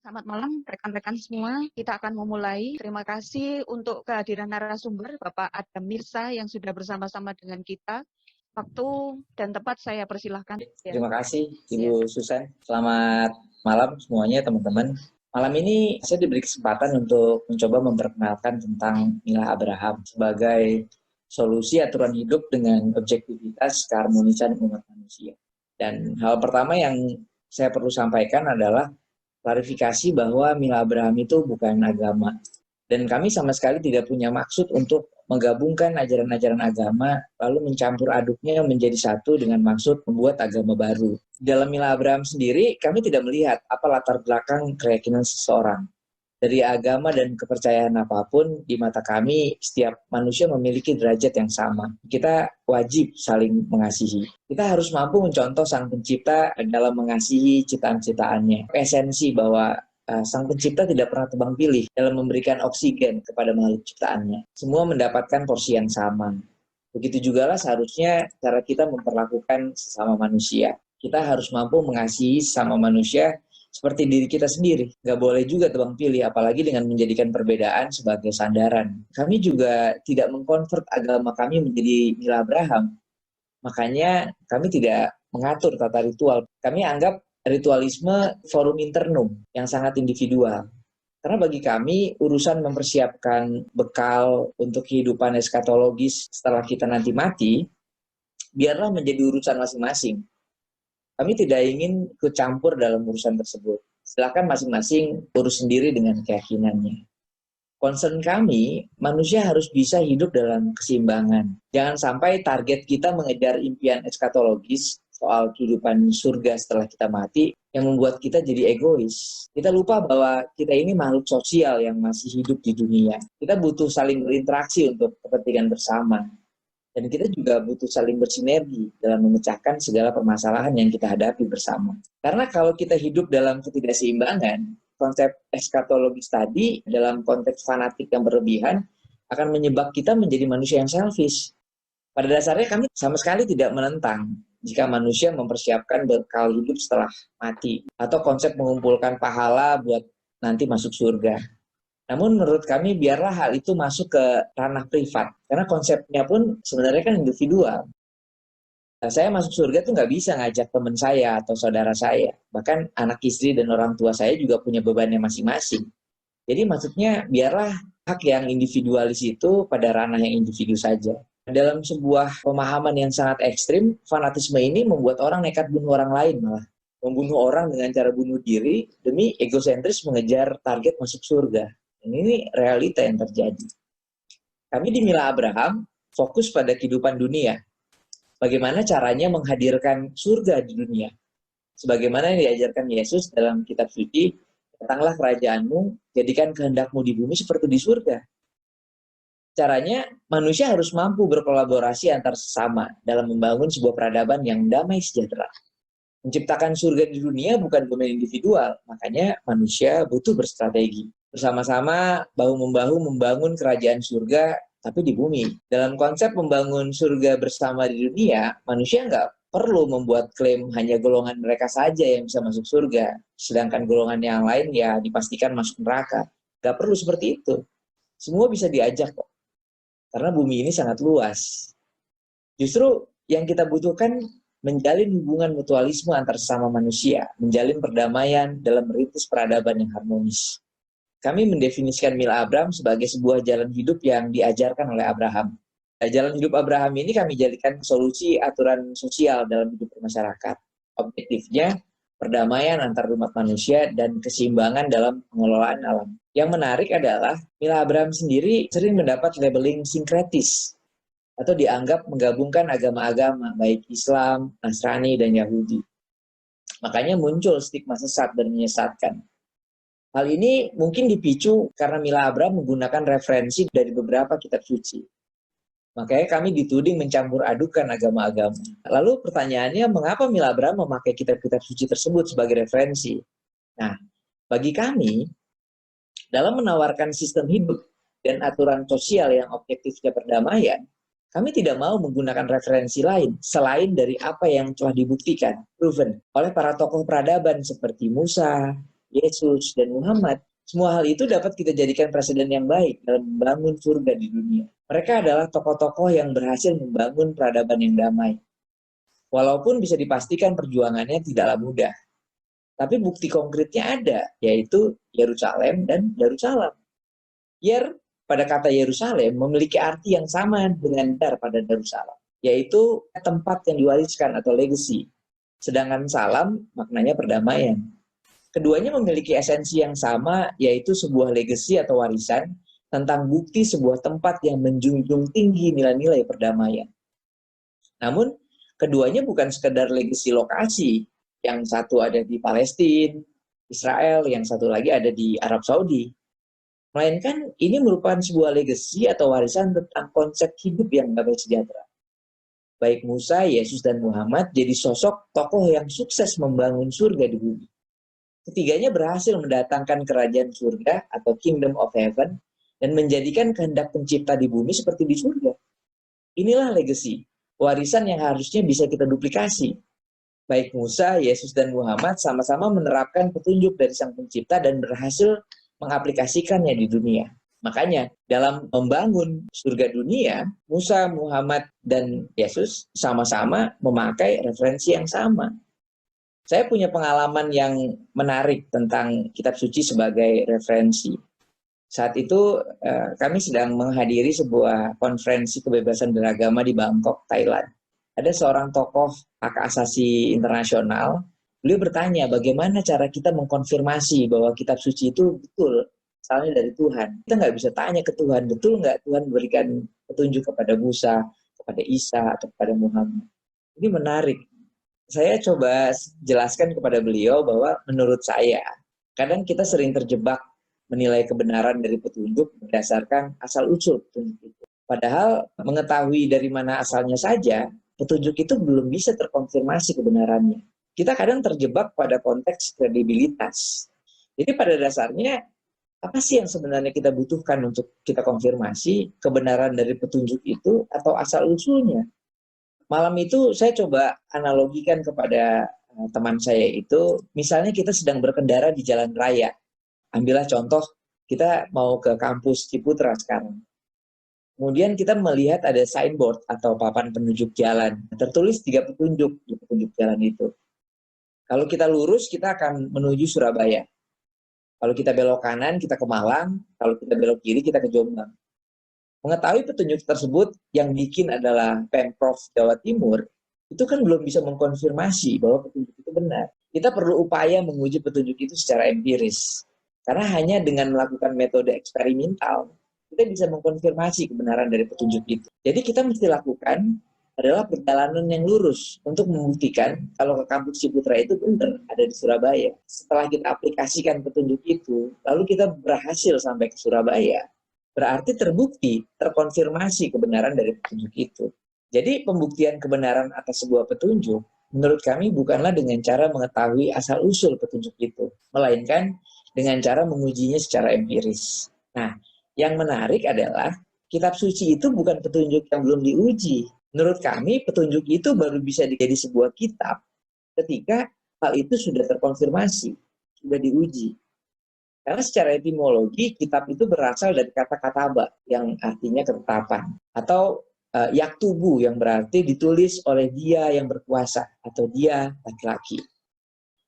Selamat malam rekan-rekan semua. Kita akan memulai. Terima kasih untuk kehadiran narasumber Bapak Adam Mirsa yang sudah bersama-sama dengan kita. Waktu dan tempat saya persilahkan. Terima kasih Ibu Susan. Selamat malam semuanya teman-teman. Malam ini saya diberi kesempatan untuk mencoba memperkenalkan tentang Mila Abraham sebagai solusi aturan hidup dengan objektivitas keharmonisan umat manusia. Dan hal pertama yang saya perlu sampaikan adalah klarifikasi bahwa Mila Abraham itu bukan agama. Dan kami sama sekali tidak punya maksud untuk menggabungkan ajaran-ajaran agama lalu mencampur aduknya menjadi satu dengan maksud membuat agama baru. Dalam Mila Abraham sendiri, kami tidak melihat apa latar belakang keyakinan seseorang. Dari agama dan kepercayaan apapun, di mata kami, setiap manusia memiliki derajat yang sama. Kita wajib saling mengasihi. Kita harus mampu mencontoh Sang Pencipta dalam mengasihi ciptaan-ciptaannya. Esensi bahwa Sang Pencipta tidak pernah tebang pilih dalam memberikan oksigen kepada makhluk ciptaannya. Semua mendapatkan porsi yang sama. Begitu juga lah seharusnya cara kita memperlakukan sesama manusia. Kita harus mampu mengasihi sesama manusia seperti diri kita sendiri. Nggak boleh juga tebang pilih, apalagi dengan menjadikan perbedaan sebagai sandaran. Kami juga tidak mengkonvert agama kami menjadi Mila Abraham. Makanya kami tidak mengatur tata ritual. Kami anggap ritualisme forum internum yang sangat individual. Karena bagi kami, urusan mempersiapkan bekal untuk kehidupan eskatologis setelah kita nanti mati, biarlah menjadi urusan masing-masing. Kami tidak ingin ikut campur dalam urusan tersebut. Silakan masing-masing urus sendiri dengan keyakinannya. Concern kami, manusia harus bisa hidup dalam keseimbangan. Jangan sampai target kita mengejar impian eskatologis soal kehidupan surga setelah kita mati yang membuat kita jadi egois. Kita lupa bahwa kita ini makhluk sosial yang masih hidup di dunia. Kita butuh saling berinteraksi untuk kepentingan bersama. Dan kita juga butuh saling bersinergi dalam memecahkan segala permasalahan yang kita hadapi bersama. Karena kalau kita hidup dalam ketidakseimbangan, konsep eskatologis tadi dalam konteks fanatik yang berlebihan akan menyebab kita menjadi manusia yang selfish. Pada dasarnya kami sama sekali tidak menentang jika manusia mempersiapkan bekal hidup setelah mati atau konsep mengumpulkan pahala buat nanti masuk surga. Namun menurut kami biarlah hal itu masuk ke ranah privat. Karena konsepnya pun sebenarnya kan individual. Nah, saya masuk surga tuh nggak bisa ngajak teman saya atau saudara saya. Bahkan anak istri dan orang tua saya juga punya bebannya masing-masing. Jadi maksudnya biarlah hak yang individualis itu pada ranah yang individu saja. Dalam sebuah pemahaman yang sangat ekstrim, fanatisme ini membuat orang nekat bunuh orang lain malah. Membunuh orang dengan cara bunuh diri demi egosentris mengejar target masuk surga. Ini realita yang terjadi. Kami di Mila Abraham fokus pada kehidupan dunia. Bagaimana caranya menghadirkan surga di dunia. Sebagaimana yang diajarkan Yesus dalam kitab suci, datanglah kerajaanmu, jadikan kehendakmu di bumi seperti di surga. Caranya, manusia harus mampu berkolaborasi antar sesama dalam membangun sebuah peradaban yang damai sejahtera. Menciptakan surga di dunia bukan domain individual, makanya manusia butuh berstrategi. Bersama-sama, bahu-membahu membangun kerajaan surga, tapi di bumi. Dalam konsep membangun surga bersama di dunia, manusia nggak perlu membuat klaim hanya golongan mereka saja yang bisa masuk surga, sedangkan golongan yang lain ya dipastikan masuk neraka. Nggak perlu seperti itu. Semua bisa diajak kok, karena bumi ini sangat luas. Justru yang kita butuhkan menjalin hubungan mutualisme antar sesama manusia, menjalin perdamaian dalam merintis peradaban yang harmonis. Kami mendefinisikan Mila Abraham sebagai sebuah jalan hidup yang diajarkan oleh Abraham. Jalan hidup Abraham ini kami jadikan solusi aturan sosial dalam hidup bermasyarakat. Objektifnya, perdamaian antar umat manusia dan keseimbangan dalam pengelolaan alam. Yang menarik adalah, Mila Abraham sendiri sering mendapat labeling sinkretis, atau dianggap menggabungkan agama-agama, baik Islam, Nasrani, dan Yahudi. Makanya muncul stigma sesat dan menyesatkan. Hal ini mungkin dipicu karena Mila Abraham menggunakan referensi dari beberapa kitab suci. Makanya kami dituding mencampur adukan agama-agama. Lalu pertanyaannya, mengapa Mila Abraham memakai kitab-kitab suci tersebut sebagai referensi? Nah, bagi kami, dalam menawarkan sistem hidup dan aturan sosial yang objektifnya perdamaian, kami tidak mau menggunakan referensi lain selain dari apa yang telah dibuktikan, proven, oleh para tokoh peradaban seperti Musa, Yesus, dan Muhammad. Semua hal itu dapat kita jadikan presiden yang baik dalam membangun surga di dunia. Mereka adalah tokoh-tokoh yang berhasil membangun peradaban yang damai. Walaupun bisa dipastikan perjuangannya tidaklah mudah. Tapi bukti konkretnya ada, yaitu Yerusalem dan Darussalam. Pada kata Yerusalem memiliki arti yang sama dengan Dar pada Darussalam, yaitu tempat yang diwariskan atau legacy. Sedangkan salam maknanya perdamaian. Keduanya memiliki esensi yang sama, yaitu sebuah legacy atau warisan tentang bukti sebuah tempat yang menjunjung tinggi nilai-nilai perdamaian. Namun, keduanya bukan sekedar legacy lokasi. Yang satu ada di Palestina, Israel, yang satu lagi ada di Arab Saudi. Melainkan ini merupakan sebuah legacy atau warisan tentang konsep hidup yang damai sejahtera. Baik Musa, Yesus, dan Muhammad jadi sosok tokoh yang sukses membangun surga di bumi. Ketiganya berhasil mendatangkan kerajaan surga atau kingdom of heaven dan menjadikan kehendak pencipta di bumi seperti di surga. Inilah legacy, warisan yang harusnya bisa kita duplikasi. Baik Musa, Yesus, dan Muhammad sama-sama menerapkan petunjuk dari Sang Pencipta dan berhasil mengaplikasikannya di dunia. Makanya dalam membangun surga dunia, Musa, Muhammad, dan Yesus sama-sama memakai referensi yang sama. Saya punya pengalaman yang menarik tentang kitab suci sebagai referensi. Saat itu kami sedang menghadiri sebuah konferensi kebebasan beragama di Bangkok, Thailand. Ada seorang tokoh hak asasi internasional, beliau bertanya bagaimana cara kita mengkonfirmasi bahwa kitab suci itu betul, asalnya dari Tuhan. Kita nggak bisa tanya ke Tuhan, betul nggak Tuhan berikan petunjuk kepada Musa, kepada Isa, atau kepada Muhammad. Ini menarik. Saya coba jelaskan kepada beliau bahwa menurut saya, kadang kita sering terjebak menilai kebenaran dari petunjuk berdasarkan asal-usul petunjuk itu. Padahal mengetahui dari mana asalnya saja, petunjuk itu belum bisa terkonfirmasi kebenarannya. Kita kadang terjebak pada konteks kredibilitas. Jadi pada dasarnya, apa sih yang sebenarnya kita butuhkan untuk kita konfirmasi kebenaran dari petunjuk itu atau asal-usulnya? Malam itu saya coba analogikan kepada teman saya itu, misalnya kita sedang berkendara di jalan raya. Ambillah contoh, kita mau ke kampus Ciputra sekarang. Kemudian kita melihat ada signboard atau papan penunjuk jalan. Tertulis 3 petunjuk di petunjuk jalan itu. Kalau kita lurus, kita akan menuju Surabaya. Kalau kita belok kanan, kita ke Malang. Kalau kita belok kiri, kita ke Jombang. Mengetahui petunjuk tersebut yang bikin adalah Pemprov Jawa Timur, itu kan belum bisa mengkonfirmasi bahwa petunjuk itu benar. Kita perlu upaya menguji petunjuk itu secara empiris. Karena hanya dengan melakukan metode eksperimental, kita bisa mengkonfirmasi kebenaran dari petunjuk itu. Jadi kita mesti lakukan adalah perjalanan yang lurus untuk membuktikan kalau ke kampus Ciputra itu benar ada di Surabaya. Setelah kita aplikasikan petunjuk itu, lalu kita berhasil sampai ke Surabaya, berarti terbukti, terkonfirmasi kebenaran dari petunjuk itu. Jadi pembuktian kebenaran atas sebuah petunjuk, menurut kami bukanlah dengan cara mengetahui asal-usul petunjuk itu, melainkan dengan cara mengujinya secara empiris. Nah, yang menarik adalah kitab suci itu bukan petunjuk yang belum diuji. Menurut kami, petunjuk itu baru bisa jadi sebuah kitab ketika hal itu sudah terkonfirmasi, sudah diuji. Karena secara etimologi, kitab itu berasal dari kata kataba, yang artinya ketetapan. Atau yaktubu, yang berarti ditulis oleh dia yang berkuasa, atau dia laki-laki.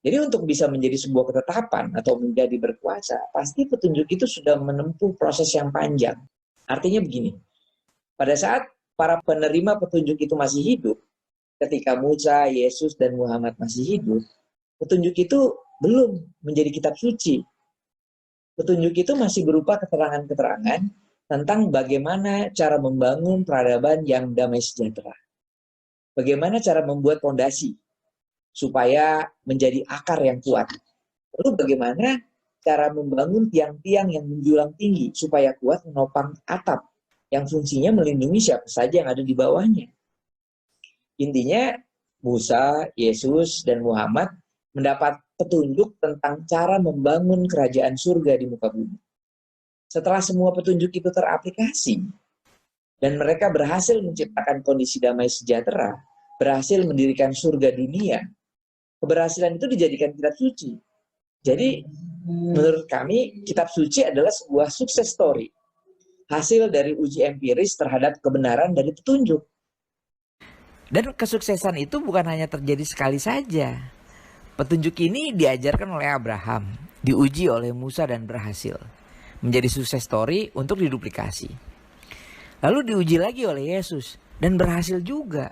Jadi untuk bisa menjadi sebuah ketetapan atau menjadi berkuasa, pasti petunjuk itu sudah menempuh proses yang panjang. Artinya begini, pada saat para penerima petunjuk itu masih hidup, ketika Musa, Yesus, dan Muhammad masih hidup, petunjuk itu belum menjadi kitab suci. Petunjuk itu masih berupa keterangan-keterangan tentang bagaimana cara membangun peradaban yang damai sejahtera. Bagaimana cara membuat fondasi supaya menjadi akar yang kuat. Lalu bagaimana cara membangun tiang-tiang yang menjulang tinggi supaya kuat menopang atap yang fungsinya melindungi siapa saja yang ada di bawahnya. Intinya Musa, Yesus, dan Muhammad mendapat petunjuk tentang cara membangun kerajaan surga di muka bumi. Setelah semua petunjuk itu teraplikasi dan mereka berhasil menciptakan kondisi damai sejahtera, berhasil mendirikan surga dunia, keberhasilan itu dijadikan kitab suci. Jadi Menurut kami, kitab suci adalah sebuah sukses story. Hasil dari uji empiris terhadap kebenaran dari petunjuk. Dan kesuksesan itu bukan hanya terjadi sekali saja. Petunjuk ini diajarkan oleh Abraham, diuji oleh Musa dan berhasil. Menjadi sukses story untuk diduplikasi. Lalu diuji lagi oleh Yesus dan berhasil juga.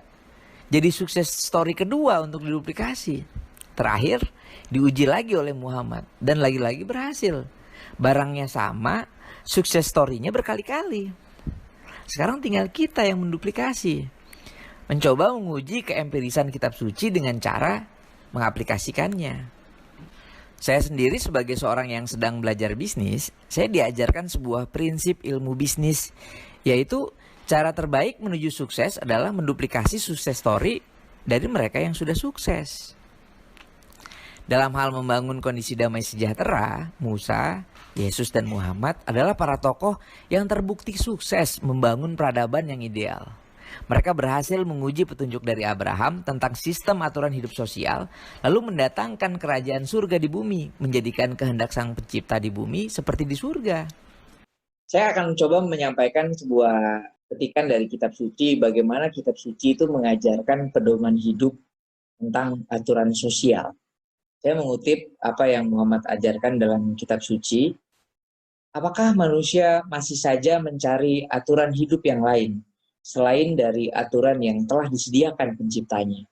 Jadi sukses story kedua untuk diduplikasi. Terakhir diuji lagi oleh Muhammad dan lagi-lagi berhasil. Barangnya sama, sukses story-nya berkali-kali. Sekarang tinggal kita yang menduplikasi. Mencoba menguji keempirisan kitab suci dengan cara mengaplikasikannya. Saya sendiri sebagai seorang yang sedang belajar bisnis, saya diajarkan sebuah prinsip ilmu bisnis, yaitu cara terbaik menuju sukses adalah menduplikasi sukses story dari mereka yang sudah sukses. Dalam hal membangun kondisi damai sejahtera, Musa, Yesus, dan Muhammad adalah para tokoh yang terbukti sukses membangun peradaban yang ideal. Mereka berhasil menguji petunjuk dari Abraham tentang sistem aturan hidup sosial, lalu mendatangkan kerajaan surga di bumi, menjadikan kehendak Sang Pencipta di bumi seperti di surga. Saya akan mencoba menyampaikan sebuah petikan dari kitab suci, bagaimana kitab suci itu mengajarkan pedoman hidup tentang aturan sosial. Saya mengutip apa yang Muhammad ajarkan dalam kitab suci. Apakah manusia masih saja mencari aturan hidup yang lain, selain dari aturan yang telah disediakan penciptanya?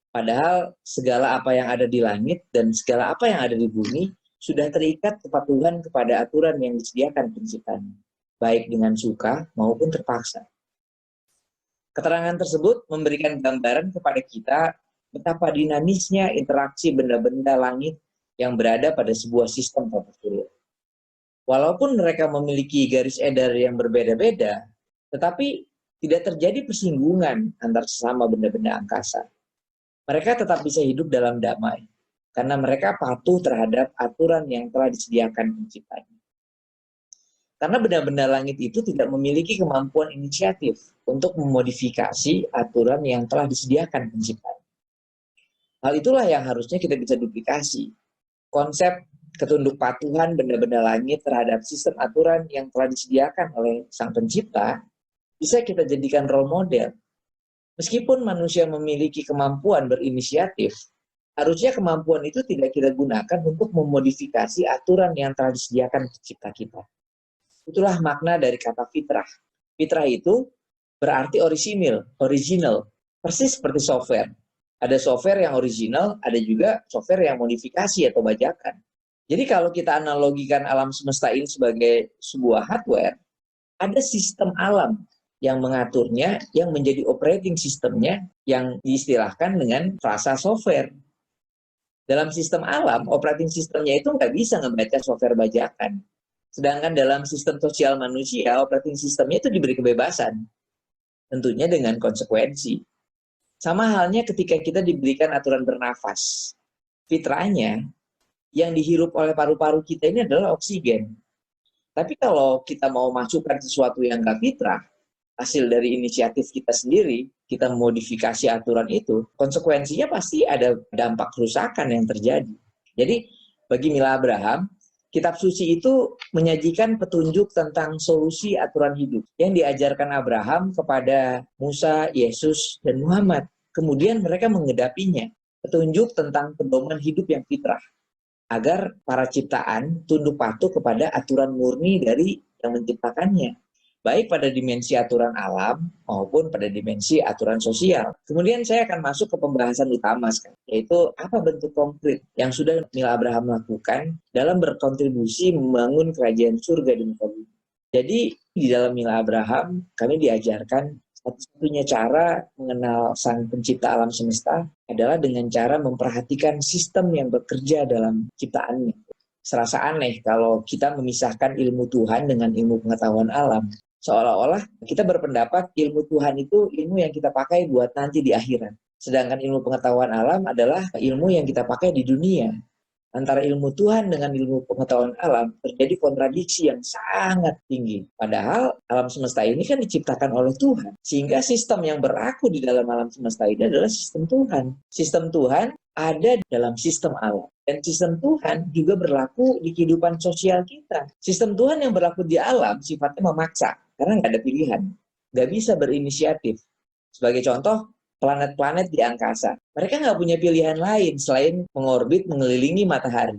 Padahal segala apa yang ada di langit dan segala apa yang ada di bumi sudah terikat kepatuhan kepada aturan yang disediakan penciptanya, baik dengan suka maupun terpaksa. Keterangan tersebut memberikan gambaran kepada kita betapa dinamisnya interaksi benda-benda langit yang berada pada sebuah sistem tata surya. Walaupun mereka memiliki garis edar yang berbeda-beda, tetapi tidak terjadi persinggungan antar sesama benda-benda angkasa. Mereka tetap bisa hidup dalam damai, karena mereka patuh terhadap aturan yang telah disediakan penciptanya. Karena benda-benda langit itu tidak memiliki kemampuan inisiatif untuk memodifikasi aturan yang telah disediakan penciptanya. Hal itulah yang harusnya kita bisa duplikasi. Konsep ketunduk patuhan benda-benda langit terhadap sistem aturan yang telah disediakan oleh Sang Pencipta bisa kita jadikan role model. Meskipun manusia memiliki kemampuan berinisiatif, harusnya kemampuan itu tidak kita gunakan untuk memodifikasi aturan yang telah disediakan pencipta kita. Itulah makna dari kata fitrah. Fitrah itu berarti original, persis seperti software. Ada software yang original, ada juga software yang modifikasi atau bajakan. Jadi kalau kita analogikan alam semesta ini sebagai sebuah hardware, ada sistem alam yang mengaturnya, yang menjadi operating sistemnya, yang diistilahkan dengan frasa software. Dalam sistem alam, operating sistemnya itu nggak bisa ngebaca software bajakan. Sedangkan dalam sistem sosial manusia, operating sistemnya itu diberi kebebasan. Tentunya dengan konsekuensi. Sama halnya ketika kita diberikan aturan bernafas. Fitrahnya, yang dihirup oleh paru-paru kita ini adalah oksigen. Tapi kalau kita mau masukkan sesuatu yang nggak fitrah, hasil dari inisiatif kita sendiri, kita modifikasi aturan itu, konsekuensinya pasti ada dampak kerusakan yang terjadi. Jadi, bagi Mila Abraham, kitab suci itu menyajikan petunjuk tentang solusi aturan hidup yang diajarkan Abraham kepada Musa, Yesus, dan Muhammad. Kemudian mereka mengedapinya, petunjuk tentang pedoman hidup yang fitrah, agar para ciptaan tunduk patuh kepada aturan murni dari yang menciptakannya, baik pada dimensi aturan alam maupun pada dimensi aturan sosial. Kemudian saya akan masuk ke pembahasan utama sekarang, yaitu apa bentuk konkret yang sudah Mila Abraham lakukan dalam berkontribusi membangun kerajaan surga di muka bumi. Jadi di dalam Mila Abraham kami diajarkan satu-satunya cara mengenal Sang Pencipta alam semesta adalah dengan cara memperhatikan sistem yang bekerja dalam ciptaannya. Serasa aneh kalau kita memisahkan ilmu Tuhan dengan ilmu pengetahuan alam. Seolah-olah kita berpendapat ilmu Tuhan itu ilmu yang kita pakai buat nanti di akhirat. Sedangkan ilmu pengetahuan alam adalah ilmu yang kita pakai di dunia. Antara ilmu Tuhan dengan ilmu pengetahuan alam terjadi kontradiksi yang sangat tinggi. Padahal alam semesta ini kan diciptakan oleh Tuhan. Sehingga sistem yang berlaku di dalam alam semesta ini adalah sistem Tuhan. Sistem Tuhan ada dalam sistem alam. Dan sistem Tuhan juga berlaku di kehidupan sosial kita. Sistem Tuhan yang berlaku di alam sifatnya memaksa, karena nggak ada pilihan. Nggak bisa berinisiatif. Sebagai contoh, planet-planet di angkasa. Mereka nggak punya pilihan lain selain mengorbit, mengelilingi matahari.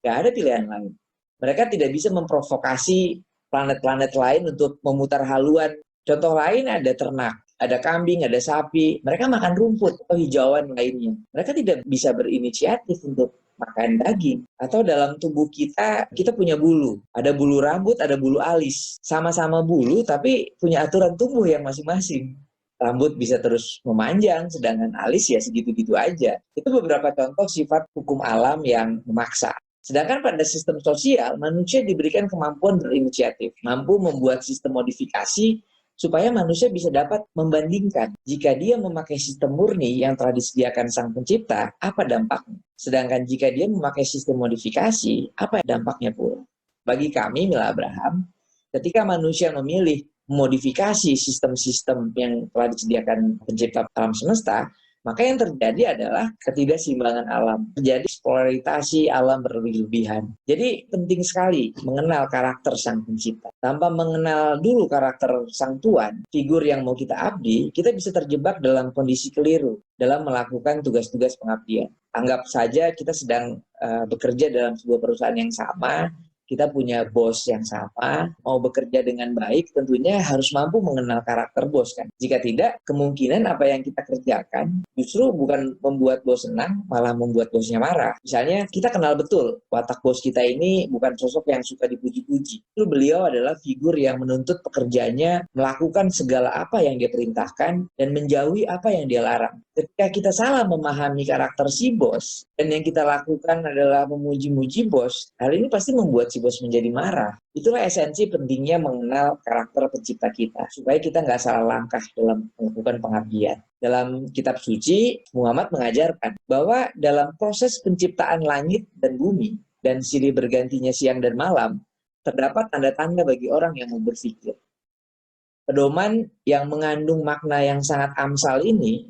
Nggak ada pilihan lain. Mereka tidak bisa memprovokasi planet-planet lain untuk memutar haluan. Contoh lain ada ternak, ada kambing, ada sapi. Mereka makan rumput atau hijauan lainnya. Mereka tidak bisa berinisiatif untuk makan daging. Atau dalam tubuh kita punya bulu. Ada bulu rambut, ada bulu alis. Sama-sama bulu, tapi punya aturan tubuh yang masing-masing. Rambut bisa terus memanjang, sedangkan alis ya segitu-gitu aja. Itu beberapa contoh sifat hukum alam yang memaksa. Sedangkan pada sistem sosial, manusia diberikan kemampuan berinisiatif, mampu membuat sistem modifikasi supaya manusia bisa dapat membandingkan. Jika dia memakai sistem murni yang telah disediakan Sang Pencipta, apa dampaknya? Sedangkan jika dia memakai sistem modifikasi, apa dampaknya pula? Bagi kami, Mila Abraham, ketika manusia memilih modifikasi sistem-sistem yang telah disediakan Pencipta alam semesta, maka yang terjadi adalah ketidakseimbangan alam. Terjadi eksploitasi alam berlebih-lebihan. Jadi penting sekali mengenal karakter Sang Pencipta. Tanpa mengenal dulu karakter Sang Tuan, figur yang mau kita abdi, kita bisa terjebak dalam kondisi keliru dalam melakukan tugas-tugas pengabdian. Anggap saja kita sedang bekerja dalam sebuah perusahaan yang sama, kita punya bos yang sama, mau bekerja dengan baik, tentunya harus mampu mengenal karakter bos kan. Jika tidak, kemungkinan apa yang kita kerjakan justru bukan membuat bos senang, malah membuat bosnya marah. Misalnya, kita kenal betul watak bos kita ini bukan sosok yang suka dipuji-puji. Itu beliau adalah figur yang menuntut pekerjanya melakukan segala apa yang dia perintahkan dan menjauhi apa yang dia larang. Ketika kita salah memahami karakter si bos, dan yang kita lakukan adalah memuji-muji bos, hal ini pasti membuat si bos menjadi marah. Itulah esensi pentingnya mengenal karakter pencipta kita, supaya kita nggak salah langkah dalam melakukan pengabdian. Dalam kitab suci, Muhammad mengajarkan bahwa dalam proses penciptaan langit dan bumi, dan silih bergantinya siang dan malam, terdapat tanda-tanda bagi orang yang mau berpikir. Pedoman yang mengandung makna yang sangat amsal ini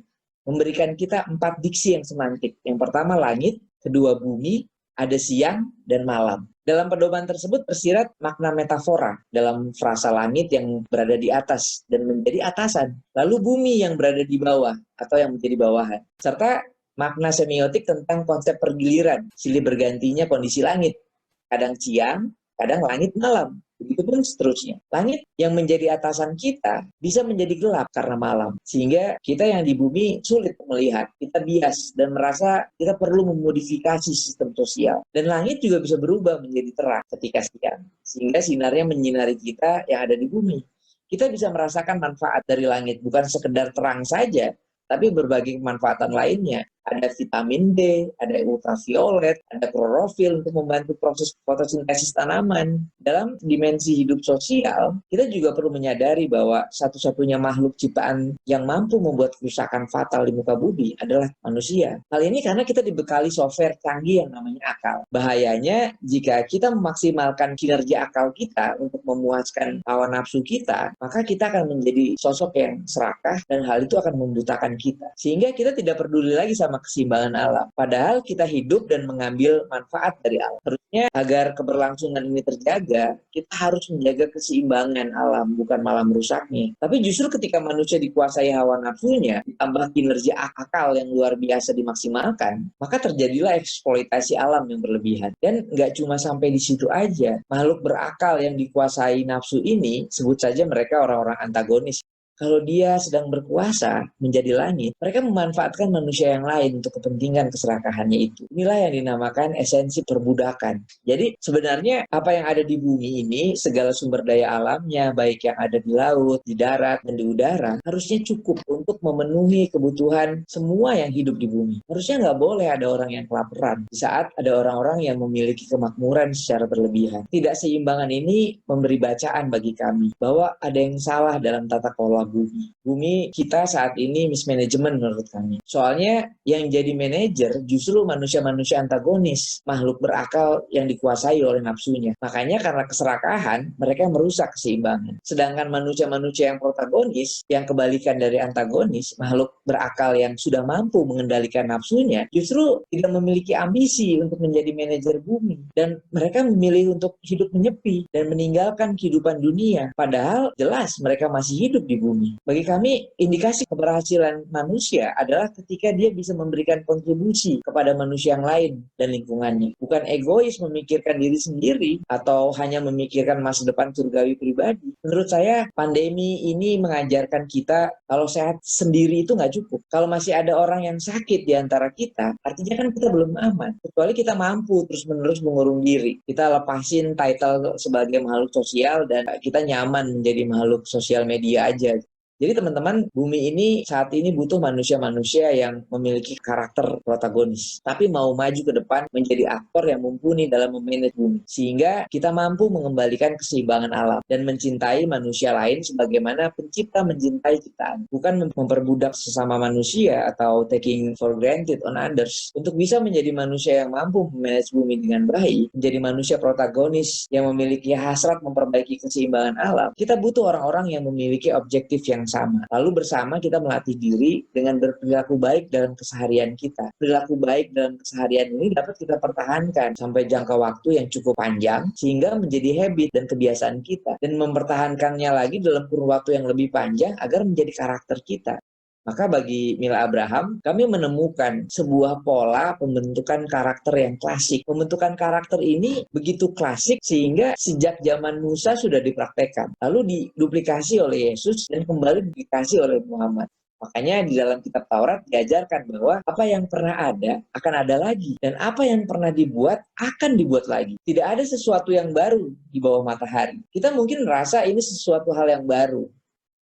memberikan kita 4 diksi yang semantik. Yang pertama langit, kedua bumi, ada siang dan malam. Dalam pedoman tersebut tersirat makna metafora dalam frasa langit yang berada di atas dan menjadi atasan, lalu bumi yang berada di bawah atau yang menjadi bawahan, serta makna semiotik tentang konsep pergiliran, silih bergantinya kondisi langit, kadang siang, kadang langit malam. Begitupun seterusnya. Langit yang menjadi atasan kita bisa menjadi gelap karena malam. Sehingga kita yang di bumi sulit melihat. Kita bias dan merasa kita perlu memodifikasi sistem sosial. Dan langit juga bisa berubah menjadi terang ketika siang. Sehingga sinarnya menyinari kita yang ada di bumi. Kita bisa merasakan manfaat dari langit. Bukan sekedar terang saja, tapi berbagai kemanfaatan lainnya. Ada vitamin D, ada ultraviolet, ada klorofil untuk membantu proses fotosintesis tanaman. Dalam dimensi hidup sosial, kita juga perlu menyadari bahwa satu-satunya makhluk ciptaan yang mampu membuat kerusakan fatal di muka bumi adalah manusia. Hal ini karena kita dibekali software canggih yang namanya akal. Bahayanya jika kita memaksimalkan kinerja akal kita untuk memuaskan hawa nafsu kita, maka kita akan menjadi sosok yang serakah dan hal itu akan membutakan kita. Sehingga kita tidak peduli lagi sama keseimbangan alam. Padahal kita hidup dan mengambil manfaat dari alam. Harusnya agar keberlangsungan ini terjaga, kita harus menjaga keseimbangan alam, bukan malah merusaknya. Tapi justru ketika manusia dikuasai hawa nafsunya, ditambah kinerja akal yang luar biasa dimaksimalkan, maka terjadilah eksploitasi alam yang berlebihan. Dan nggak cuma sampai di situ aja. Makhluk berakal yang dikuasai nafsu ini, sebut saja mereka orang-orang antagonis. Kalau dia sedang berkuasa menjadi langit, mereka memanfaatkan manusia yang lain untuk kepentingan keserakahannya itu. Inilah yang dinamakan esensi perbudakan. Jadi sebenarnya apa yang ada di bumi ini, segala sumber daya alamnya, baik yang ada di laut, di darat, dan di udara, harusnya cukup untuk memenuhi kebutuhan semua yang hidup di bumi. Harusnya nggak boleh ada orang yang kelaparan di saat ada orang-orang yang memiliki kemakmuran secara berlebihan. Tidak seimbangan ini memberi bacaan bagi kami bahwa ada yang salah dalam tata kelola bumi. Bumi kita saat ini mismanagement menurut kami. Soalnya yang jadi manajer justru manusia-manusia antagonis, makhluk berakal yang dikuasai oleh nafsunya. Makanya karena keserakahan, mereka merusak keseimbangan. Sedangkan manusia-manusia yang protagonis, yang kebalikan dari antagonis, makhluk berakal yang sudah mampu mengendalikan nafsunya, justru tidak memiliki ambisi untuk menjadi manajer bumi. Dan mereka memilih untuk hidup menyepi dan meninggalkan kehidupan dunia. Padahal jelas mereka masih hidup di bumi. Bagi kami, indikasi keberhasilan manusia adalah ketika dia bisa memberikan kontribusi kepada manusia yang lain dan lingkungannya. Bukan egois memikirkan diri sendiri atau hanya memikirkan masa depan surgawi pribadi. Menurut saya, pandemi ini mengajarkan kita kalau sehat sendiri itu nggak cukup. Kalau masih ada orang yang sakit di antara kita, artinya kan kita belum aman. Kecuali kita mampu terus-menerus mengurung diri. Kita lepasin title sebagai makhluk sosial dan kita nyaman menjadi makhluk sosial media aja. Jadi teman-teman, bumi ini saat ini butuh manusia-manusia yang memiliki karakter protagonis, tapi mau maju ke depan menjadi aktor yang mumpuni dalam memanage bumi. Sehingga kita mampu mengembalikan keseimbangan alam dan mencintai manusia lain sebagaimana pencipta mencintai ciptaan. Bukan memperbudak sesama manusia atau taking for granted on others. Untuk bisa menjadi manusia yang mampu memanage bumi dengan baik, menjadi manusia protagonis yang memiliki hasrat memperbaiki keseimbangan alam, kita butuh orang-orang yang memiliki objektif yang sama. Lalu bersama kita melatih diri dengan berperilaku baik dalam keseharian kita. Perilaku baik dalam keseharian ini dapat kita pertahankan sampai jangka waktu yang cukup panjang sehingga menjadi habit dan kebiasaan kita. Dan mempertahankannya lagi dalam kurun waktu yang lebih panjang agar menjadi karakter kita. Maka bagi Mila Abraham, kami menemukan sebuah pola pembentukan karakter yang klasik. Pembentukan karakter ini begitu klasik sehingga sejak zaman Musa sudah dipraktekkan. Lalu diduplikasi oleh Yesus dan kembali diduplikasi oleh Muhammad. Makanya di dalam kitab Taurat diajarkan bahwa apa yang pernah ada akan ada lagi. Dan apa yang pernah dibuat akan dibuat lagi. Tidak ada sesuatu yang baru di bawah matahari. Kita mungkin merasa ini sesuatu hal yang baru.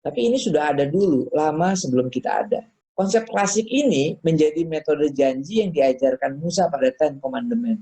Tapi ini sudah ada dulu, lama sebelum kita ada. Konsep klasik ini menjadi metode janji yang diajarkan Musa pada Ten Commandment.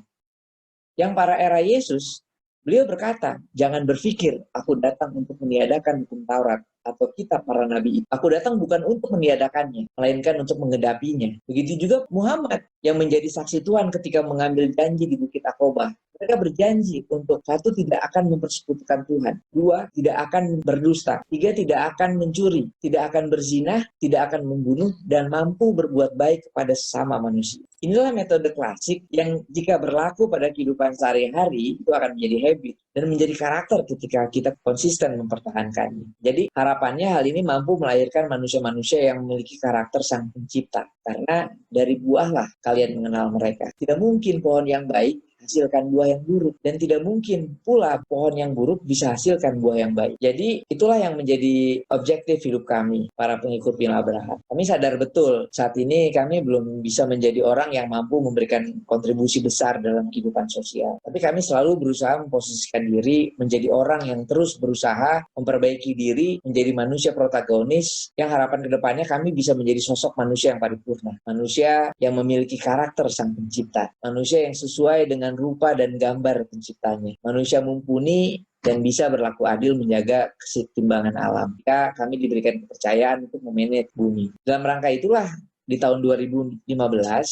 Yang para era Yesus, beliau berkata, jangan berpikir aku datang untuk meniadakan hukum Taurat atau kitab para nabi itu. Aku datang bukan untuk meniadakannya, melainkan untuk mengedapinya. Begitu juga Muhammad yang menjadi saksi Tuhan ketika mengambil janji di Bukit Aqobah. Mereka berjanji untuk satu, tidak akan mempersekutukan Tuhan. Dua, tidak akan berdusta. Tiga, tidak akan mencuri. Tidak akan berzinah, tidak akan membunuh, dan mampu berbuat baik kepada sesama manusia. Inilah metode klasik yang jika berlaku pada kehidupan sehari-hari, itu akan menjadi habit dan menjadi karakter ketika kita konsisten mempertahankannya. Jadi harapannya hal ini mampu melahirkan manusia-manusia yang memiliki karakter sang pencipta. Karena dari buahlah kalian mengenal mereka. Tidak mungkin pohon yang baik hasilkan buah yang buruk. Dan tidak mungkin pula pohon yang buruk bisa hasilkan buah yang baik. Jadi itulah yang menjadi objektif hidup kami, para pengikut Mila Abraham. Kami sadar betul saat ini kami belum bisa menjadi orang yang mampu memberikan kontribusi besar dalam kehidupan sosial. Tapi kami selalu berusaha memposisikan diri menjadi orang yang terus berusaha memperbaiki diri, menjadi manusia protagonis yang harapan kedepannya kami bisa menjadi sosok manusia yang paripurna. Manusia yang memiliki karakter sang pencipta. Manusia yang sesuai dengan rupa dan gambar penciptanya. Manusia mumpuni dan bisa berlaku adil menjaga keseimbangan alam. Kami diberikan kepercayaan untuk memanage bumi. Dalam rangka itulah di tahun 2015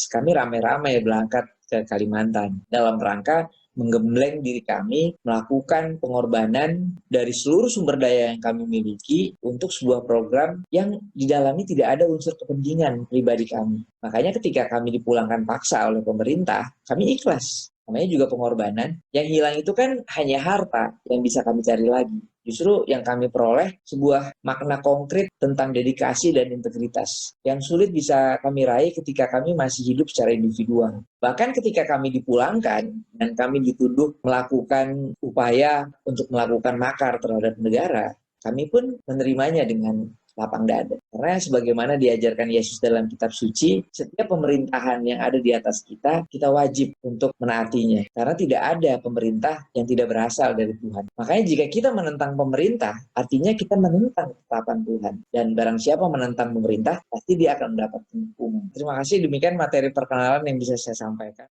kami ramai-ramai berangkat ke Kalimantan dalam rangka menggembleng diri kami melakukan pengorbanan dari seluruh sumber daya yang kami miliki untuk sebuah program yang di dalamnya tidak ada unsur kepentingan pribadi kami. Makanya ketika kami dipulangkan paksa oleh pemerintah, kami ikhlas. Namanya juga pengorbanan. Yang hilang itu kan hanya harta yang bisa kami cari lagi. Justru yang kami peroleh sebuah makna konkret tentang dedikasi dan integritas yang sulit bisa kami raih ketika kami masih hidup secara individual. Bahkan ketika kami dipulangkan dan kami dituduh melakukan upaya untuk melakukan makar terhadap negara, kami pun menerimanya dengan lapang dada. Karena sebagaimana diajarkan Yesus dalam kitab suci, setiap pemerintahan yang ada di atas kita, kita wajib untuk menaatinya. Karena tidak ada pemerintah yang tidak berasal dari Tuhan. Makanya jika kita menentang pemerintah, artinya kita menentang ketetapan Tuhan. Dan barang siapa menentang pemerintah, pasti dia akan mendapat hukuman. Terima kasih, demikian materi perkenalan yang bisa saya sampaikan.